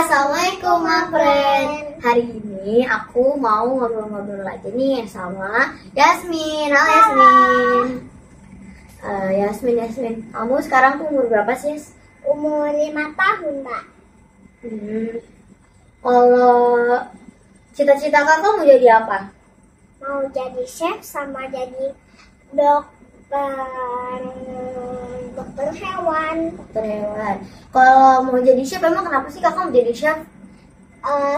Assalamualaikum my friend. Hari ini aku mau ngobrol-ngobrol lagi nih sama Yasmin. Halo Yasmin. Yasmin, kamu sekarang tuh umur berapa sih? Umur 5 tahun, Mbak. Kalau cita-cita kakak mau jadi apa? Mau jadi chef sama jadi dokter hewan. Dokter hewan. Kalau mau jadi chef, emang kenapa sih kakak mau jadi chef?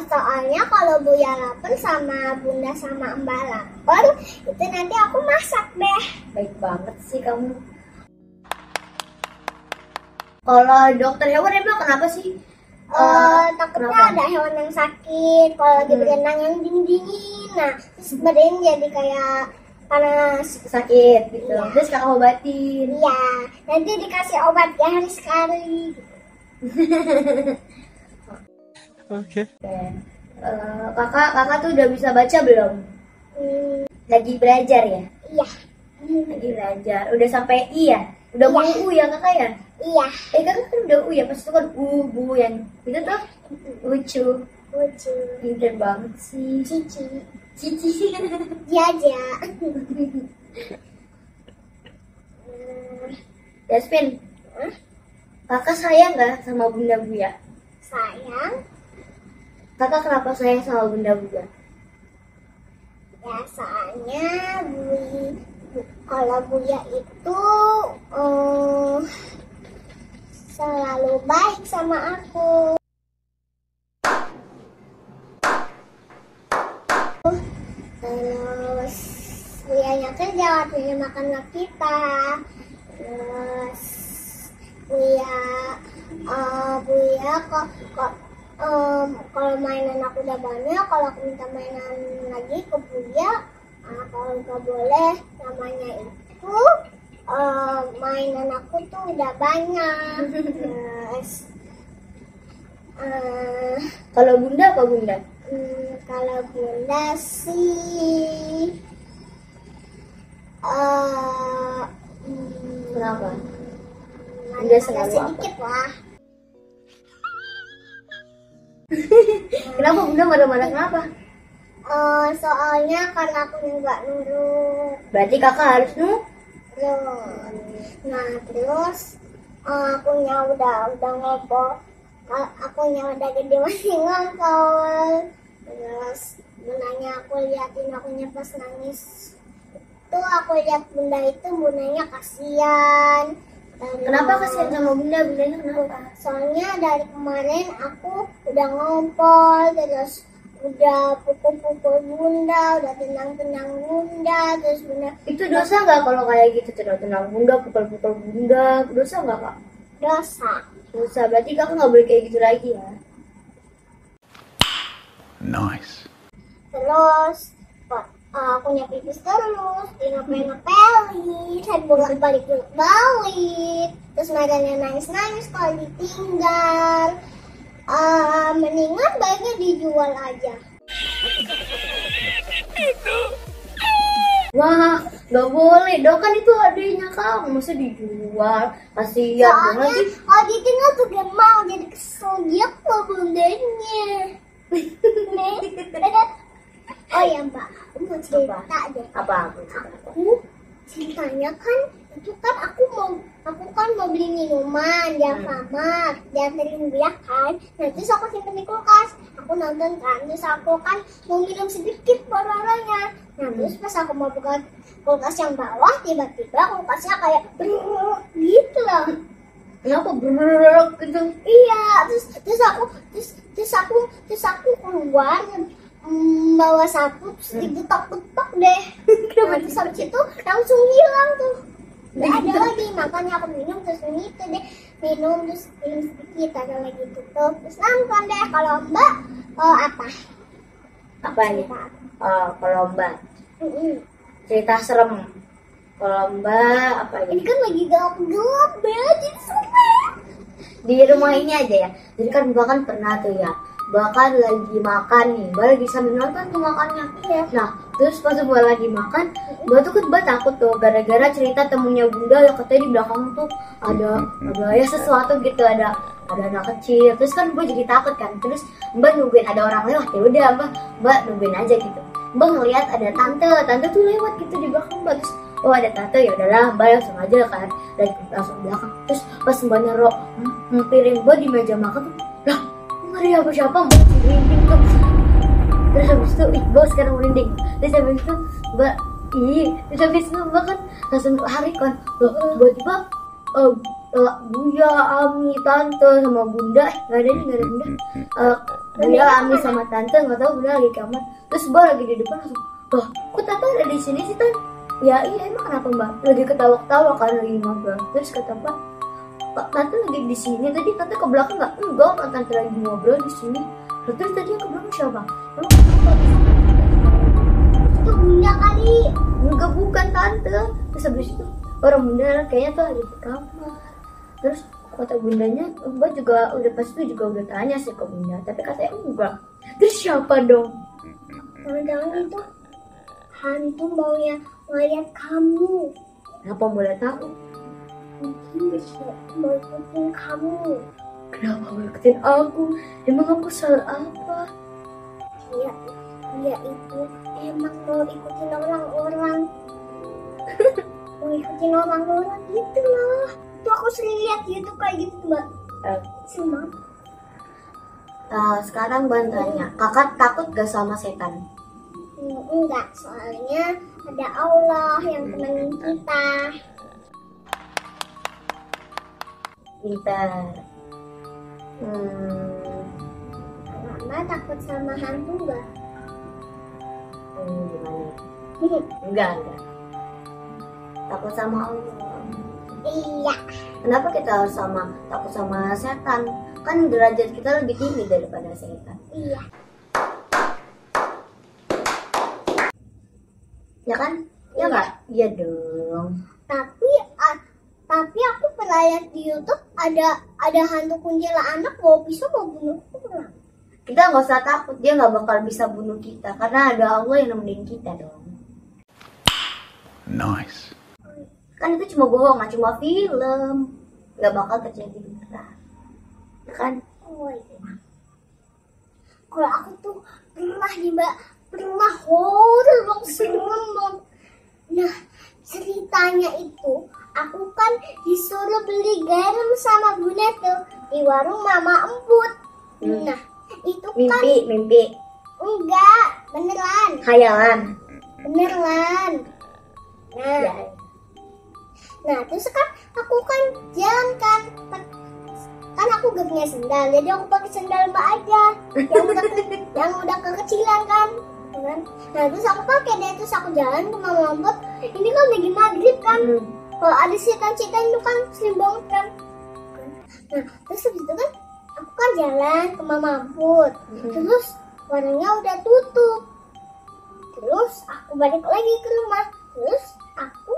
Soalnya kalau Buya lapar sama Bunda sama Mbak lapar, itu nanti aku masak deh. Baik banget sih kamu. Kalau dokter hewan emang kenapa sih? Takutnya kenapa? ada hewan yang sakit kalau lagi berenang yang dingin-dingin. Nah, terus badannya jadi kayak panas, Sakit gitu. Iya. Terus kakak obatin. iya, nanti dikasih obat ya hari sekali. Oke. Kakak tuh udah bisa baca belum? Lagi belajar ya? Iya, Lagi belajar. Udah sampai I ya? Udah mau U ya kakak ya? iya, Kakak kan udah U ya? Pas itu kan U, Bu yang itu tuh lucu. lucu. Pinter banget sih. Cici, Cici. Jaja. Yasmin, kakak sayang gak sama Bunda Buya? Sayang, Kakak kenapa sayang sama Bunda Buya? ya soalnya kalau Buya itu selalu baik sama aku. Terus Buyanya kerja waktunya makan sama kita. Terus Buya kalau mainan aku udah banyak, kalau aku minta mainan lagi ke Buya, kalau nggak boleh, namanya itu mainan aku tuh udah banyak. Terus Kalau Bunda apa Bunda? kalau Bunda sih Kenapa? Bunda selalu sedikit lah. Kenapa Bunda marah-marah kenapa? Soalnya karena aku nggak nurut. Berarti kakak harus nurut. Nah terus akunya udah ngompol, akunya udah gede masih ngompol. Terus bundanya aku liatin akunya pas nangis. Tuh aku lihat bundanya kasihan. Kenapa kasihan sama Bunda? Bundanya kenapa? Soalnya dari kemarin aku udah ngompol, terus udah pukul-pukul Bunda, udah tenang-tenang Bunda, terus Bunda Itu dosa nggak kalau kayak gitu tenang-tenang Bunda, pukul-pukul Bunda? Dosa nggak kak? dosa. Dosa, berarti kakak nggak boleh kayak gitu lagi ya? Nice. Terus aku nyapipis terus, ngepel-ngepelin, dan bolak-balik, terus nadanya nangis-nangis kalau ditinggal. Mendingan baiknya dijual aja. Wah, nggak boleh dong, kan itu adanya kamu, masa dijual? Kasihan Soalnya banget sih. kalau ditinggal tuh dia mau jadi kesel gitu bundanya. Oh ya Mbak, aku mau cerita deh. Apa? Aku ceritanya kan itu kan aku kan mau beli minuman di Alfamart, dianterin dia kan. Nah terus aku simpen di kulkas, aku nonton kan, terus aku kan mau minum sedikit bororanya. Nah terus pas aku mau buka kulkas yang bawah, tiba-tiba kulkasnya kayak gitu loh. Kenapa bergerak gitu? Iya, terus aku keluar bawa sapu, terus digetok-getok deh. Nah, terus habis itu langsung hilang tuh. Nggak ada lagi, makanya aku minum terus itu deh. Minum sedikit, ada lagi tutup. Terus nonton deh. Kalau Mbak apa? Apa nih? Kalau Mbak cerita serem. Kalau Mbak apa Ini ini? kan lagi gelap-gelap ya, jadi serem. Di rumah ini aja ya. Jadi kan Mbak kan pernah tuh ya. Bahkan lagi makan nih, Mbak lagi sambil nonton tuh makannya. Iya. Nah, terus pas Mbak lagi makan, Mbak tuh kan Mbak takut tuh gara-gara cerita temunya Bunda yang katanya di belakang tuh ada ya sesuatu gitu, ada ada anak kecil. Terus kan gue jadi takut kan. Terus Mbak nungguin ada orang lewat, ya udah Mbak nungguin aja gitu. Mbak ngeliat ada tante tuh lewat gitu di belakang Mbak. Terus oh ada tante, ya udahlah Mbak langsung aja kan dari langsung belakang. Terus pas Mbak naruh piring Mbak di meja makan tuh, lah nggak ada siapa Mbak merinding tuh. Terus habis itu Mbak sekarang merinding. Terus habis itu Mbak terus habis itu Mbak kan langsung lari kan. Loh tiba-tiba Buya, Ami, Tante sama Bunda, nggak ada Bunda. Buya, Ami sama Tante nggak tahu Bunda lagi kamar. Terus Mbak lagi di depan langsung, loh kok Tante ada di sini sih Tan? Ya iya emang kenapa Mbak? Lagi ketawa-ketawa kan lagi ngobrol. Terus kata Mbak, Tante lagi di sini. Tadi Tante ke belakang nggak? Enggak, kan Tante lagi ngobrol di sini. Terus tadi yang ke belakang siapa? Itu Bunda kali. Enggak, bukan Tante. Terus habis itu orang Bunda kayaknya tuh ada di kamar. Terus kata Bundanya, Mbak juga udah pas itu juga udah tanya sih ke Bunda, tapi katanya enggak. Terus siapa dong? Jangan-jangan itu hantu maunya ngeliat kamu. Kenapa boleh tahu? Mungkin bisa mau ikutin kamu. Kenapa mau ikutin aku? Emang aku salah apa? Dia itu emang mau ikutin orang-orang. Mau ikutin orang-orang gitu loh. Tuh aku sering lihat YouTube kayak gitu Mbak. Sama. Sekarang Bang tanya, kakak takut gak sama setan? Enggak, soalnya ada Allah yang temenin kita. Pintar. Mama takut sama hantu enggak? Gimana? Enggak. Takut sama Allah. Iya. Kenapa kita harus takut sama setan? Kan derajat kita lebih tinggi daripada setan. Iya. Ya kan? Ya nggak? Iya dong. Tapi aku pernah lihat di YouTube ada hantu kuntilanak bawa pisau mau bunuh orang. Kita nggak usah takut, dia nggak bakal bisa bunuh kita karena ada Allah yang nemenin kita dong. Nice. Kan itu cuma bohong, cuma film, nggak bakal terjadi beneran. Kan? Oh iya. Kalau aku tuh pernah horor banget serem. Nah ceritanya itu aku kan disuruh beli garam sama Bunda tuh di warung Mama Emput. Nah itu kan mimpi enggak beneran. Khayalan. Beneran. Nah terus kan aku kan jalan kan aku gak punya sendal, jadi aku pakai sendal Mbak aja yang udah kekecilan kan. Nah terus aku pakai deh, terus aku jalan ke Mama Emput. Ini kan lagi maghrib kan, kalau ada setan-setan itu kan sering banget kan. Nah terus habis itu kan aku kan jalan ke Mama Emput, terus warungnya udah tutup. Terus aku balik lagi ke rumah. Terus aku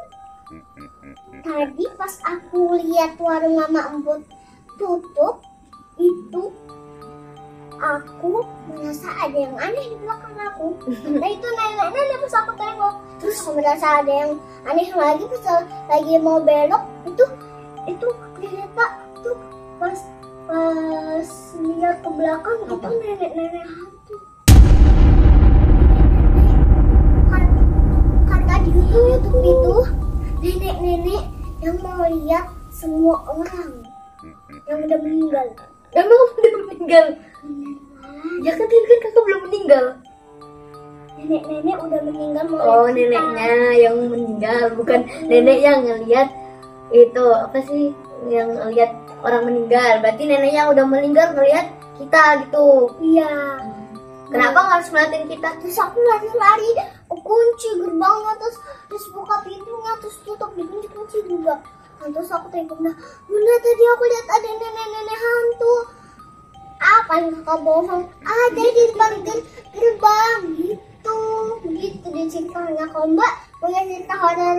tadi pas aku lihat warung Mama Emput tutup, itu aku merasa ada yang aneh di belakang aku. Nah itu nenek-nenek pas aku tengok. Terus aku merasa ada yang aneh lagi pas lagi mau belok. Itu ternyata tuh pas lihat ke belakang itu nenek-nenek hantu. Kata di YouTube itu nenek-nenek yang mau lihat semua orang yang udah meninggal. Emang udah meninggal? Ya kan tadi kan kakak belum meninggal. Nenek-nenek udah meninggal mau Oh lihat neneknya yang meninggal, bukan nenek yang ngelihat itu apa sih, yang ngelihat orang meninggal. Berarti nenek yang udah meninggal ngelihat kita gitu. Iya. Kenapa nggak harus ngeliatin kita? Terus aku lari, aku kunci gerbangnya, terus buka pintunya, terus tutup, dikunci juga. Nah, terus aku tengok, Bunda tadi aku lihat ada nenek-nenek hantu. Apa yang kakak bohong? Ada di depan gerbang gitu di ceritanya. Kalau Mbak punya cerita horor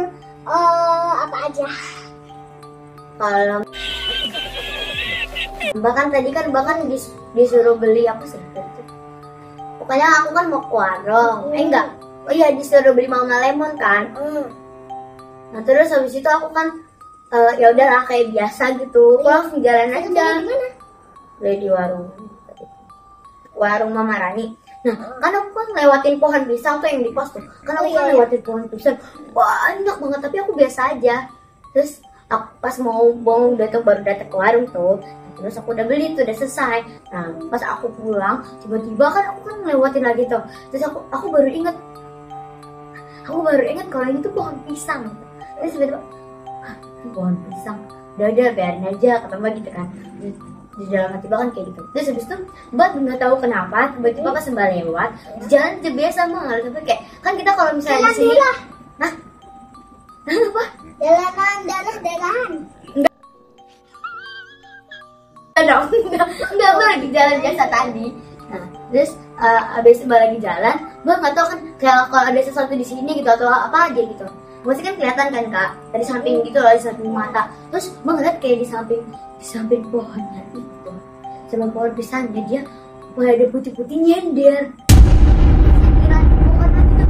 apa aja? Kalau bahkan tadi kan disuruh beli apa sih? Pokoknya aku kan mau ke warung. Enggak. Oh iya disuruh beli Mauna Lemon kan. Nah terus habis itu aku kan ya udahlah kayak biasa gitu. Aku langsung jalan aja. Gimana? beli di warung Mama Rani. Nah, kan aku kan lewatin pohon pisang tuh yang di pos tuh. Kan aku kan lewatin pohon pisang banyak banget, tapi aku biasa aja. Terus aku pas mau baru datang ke warung tuh, terus aku udah beli tuh, udah selesai. Nah, pas aku pulang, tiba-tiba kan aku kan lewatin lagi tuh. Terus aku baru inget kalau ini tuh pohon pisang. Terus tiba-tiba, pohon pisang. Udah biarin aja, kata Mbak gitu kan. Di dalam hati kan kayak gitu. Terus habis itu Mbak nggak tahu kenapa tiba-tiba pas Mbak lewat jalan aja biasa Mbak, tapi kayak kan kita kalau misalnya di sini, nah apa? Darahan. Enggak Mbak lagi jalan biasa tadi. Nah, terus abis Mbak lagi jalan, Mbak nggak tahu kan kayak kalau ada sesuatu di sini gitu atau apa aja gitu. Masih kan kelihatan kan Kak, dari samping gitu loh, di samping mata. Terus Mbak ngeliat kayak di samping pohonnya itu, sama pohon pisangnya dia mulai ada putih-putih nyender. Kira pohon itu,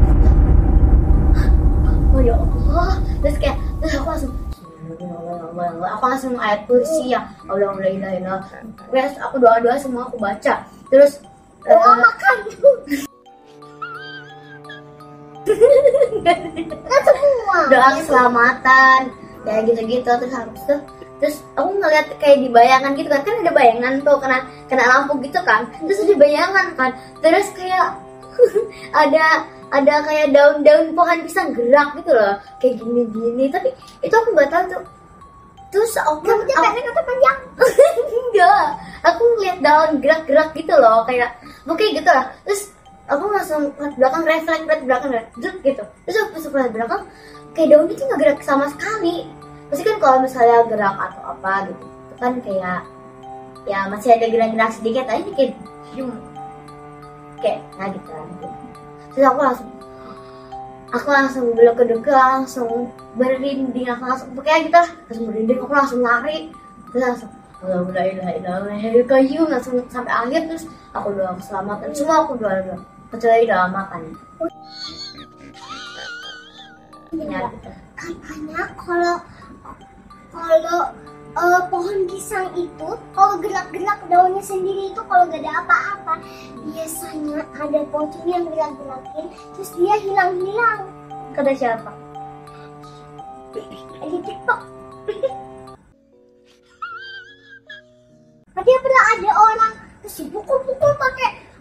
oh ya Allah. Terus aku langsung ayat kursi ya Allah la ilaha illallah. Terus aku doa semua aku baca. Terus makan. Semua doa keselamatan kayak gitu-gitu. Terus aku ngeliat kayak di bayangan gitu kan ada bayangan tuh kena lampu gitu kan. Terus ada bayangan kan. Terus kayak ada kayak daun-daun pohon pisang gerak gitu loh, kayak gini-gini. Tapi itu aku nggak tahu tuh. Terus aku pendek atau panjang? enggak, aku ngeliat daun gerak-gerak gitu loh, kayak gitu lah. Terus aku langsung lihat belakang, refleks belakang gitu. Terus aku lihat belakang, kayak daun itu nggak gerak sama sekali. Pasti kan kalau misalnya gerak atau apa gitu, itu kan kayak ya masih ada gerak-gerak sedikit aja kayak nah gitu kan. Terus aku langsung belok ke dekat, langsung berinding, aku langsung berinding, aku langsung lari. Terus langsung alhamdulillah kayu langsung sampai akhir. Terus aku doa keselamatan, semua aku doa kecuali doa makan. Katanya kalau pohon pisang itu kalau gerak-gerak daunnya sendiri itu kalau gak ada apa-apa, biasanya ada pocong yang gerak-gerakin terus dia hilang-hilang. Kata siapa? Di TikTok. Tadi pernah ada orang terus dipukul-pukul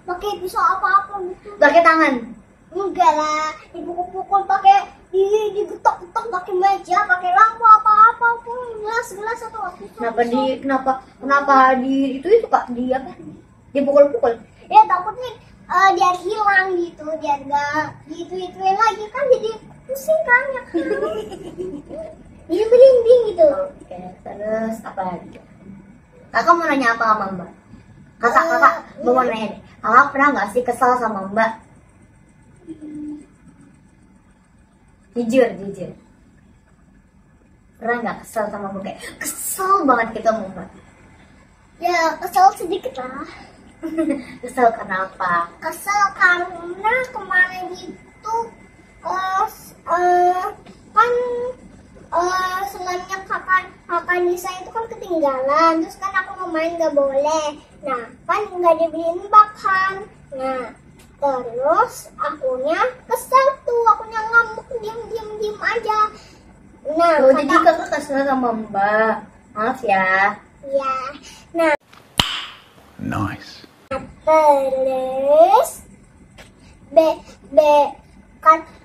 pakai pisau apa-apa gitu. Pakai tangan? Enggak lah, dipukul-pukul pakai digetok-getok pakai meja, pakai lampu apa-apa pun, gelas atau apa. Kenapa di itu Kak, di apa? Dipukul-pukul. Ya takutnya dia hilang gitu, dia enggak gitu-gituin lagi kan, jadi pusing kan ya. Jadi merinding gitu. Oke, terus apa lagi? Kakak mau nanya apa sama Mbak? Kakak mau nanya deh. Kakak pernah nggak sih kesal sama Mbak? Jujur. Pernah nggak kesel sama Mbak? Kayak kesel banget gitu sama Mbak? Ya kesel sedikit lah. Kesel kenapa? Kesel karena kemarin itu kan sebenarnya kakak Nisa itu kan ketinggalan, terus kan aku mau main gak boleh. Nah kan nggak dibeliin bak kan. Nah terus akunya kesel tuh, akunya ngamuk, diem aja. Nah jadi kakak kesel sama Mbak, maaf ya. Ya, nah Nice. terus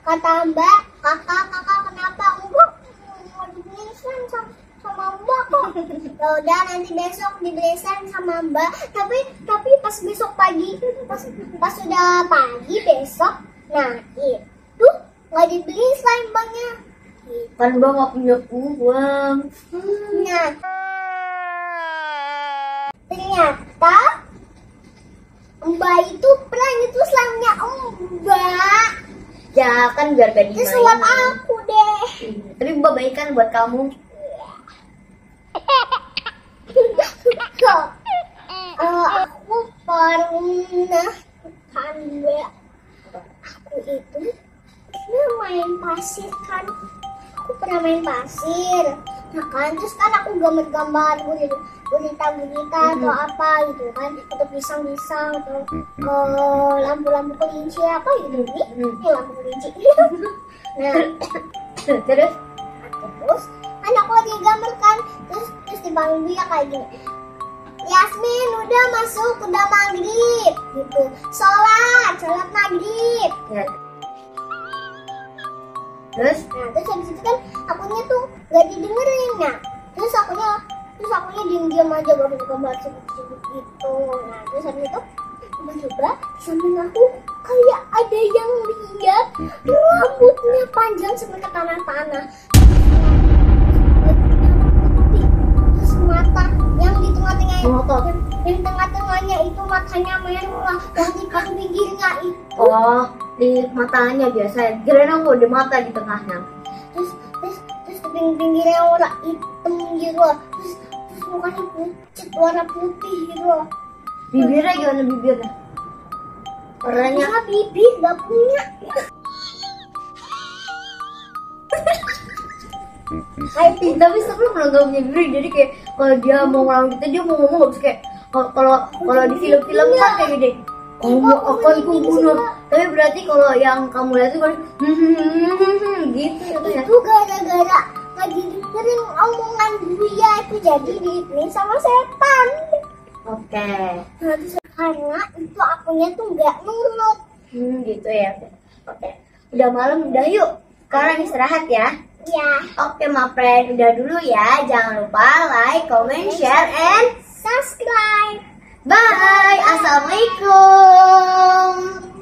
kata Mbak, kakak kenapa enggak mau dibeliin sama Mbak kok? Ya udah nanti besok dibeliin sama Mbak. Tapi pas besok pagi, pas sudah pagi besok, nah itu nggak dibeliin slime Mbaknya. Kan Mbak nggak punya uang. Nah ternyata Mbak itu pernah itu slime-nya Mbak. Ya kan biar gak Itu suap dimainin. aku deh. Tapi Mbak baik kan buat kamu. Aku pernah kan Mbak, aku itu pernah main pasir kan. Aku pernah main pasir. Nah kan, terus kan aku gambar-gambar gurita atau apa gitu kan, atau pisang-pisang atau lampu-lampu kelinci apa gitu ini lampu kelinci. Nah terus kan aku lagi gambar kan, terus dipanggil dia kayak gini, Yasmin udah masuk, udah maghrib gitu, sholat maghrib Ya. Terus nah terus habis itu kan akunya tuh gak didengerin ya, terus akunya diam aja gak bisa gambar sibuk gitu. Nah terus habis itu tiba-tiba samping aku kayak ada yang lihat, rambutnya panjang sampai ke tanah-tanah, terus mata yang di tengah-tengahnya, ngotot. yang tengah-tengahnya itu matanya merah, yang di pinggirnya itu Oh, di matanya biasa. Kirain aku ada mata di tengahnya. terus di pinggirnya warna hitam gitu, terus mukanya pucet warna putih gitu. Bibirnya gimana bibirnya? Warnanya Punya bibir gak punya. tapi sebelum belum gak punya bibir, jadi kayak kalau dia mau ngomong gitu, dia mau ngomong gak bisa kayak kalau di film-film kan kayak gini, kamu akan kubunuh. Tapi berarti kalau yang kamu lihat itu kan gitu ya. Itu gara-gara gak didengerin omongan dia, itu jadi diikutin sama setan. Oke. Nah terus karena itu akunya tuh gak nurut. Gitu ya. Oke. Udah malam, udah yuk. Sekarang istirahat ya. Ya, Oke, my friend, udah dulu ya. Jangan lupa like, comment, share, and subscribe. bye. Assalamualaikum.